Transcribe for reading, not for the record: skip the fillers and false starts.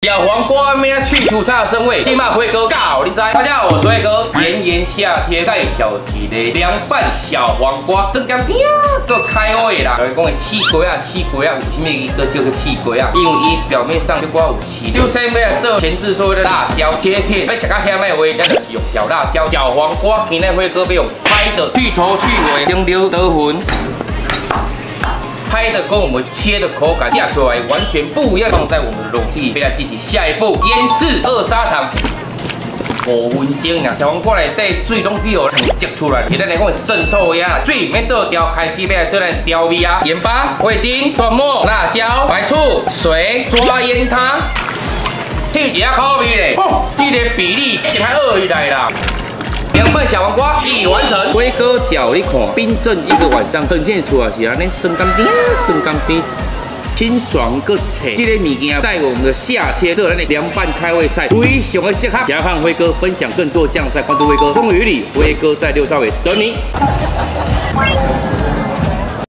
小黄瓜咩去除它的生味，金马辉哥告你知？大家好，我是辉哥。炎炎夏天带小提的凉拌小黄瓜，真干拼做开胃啦！有人讲的气龟啊，有什么一个就是气龟啊？因为伊表面上就挂有气。就先要来做前置作业的辣椒切片，要食到香麦味，咱就是用小辣椒。小黄瓜今天辉哥要用拍的，去头去尾，蒸溜得粉。 拍的跟我们切的口感下出来完全不一样，放在我们的容器，接下来进行下一步腌制2砂糖5分钟呀。小黄瓜内底水拢比有蒸出来，现在来讲渗透呀，水免倒掉，开始要来做咱调味啊，盐巴、味精、蒜末、辣椒、白醋、水，抓腌它，去一下口味嘞，这个比例先来2起来啦。 凉拌小黄瓜已完成，辉哥搅你看，冰镇1个晚上，呈现出来是安尼酸甘甜，清爽个脆。这个物件在我们的夏天做咱的凉拌开胃菜，非常的适合。想要和辉哥分享更多酱菜，关注辉哥风雨里，辉哥在6少尾等你。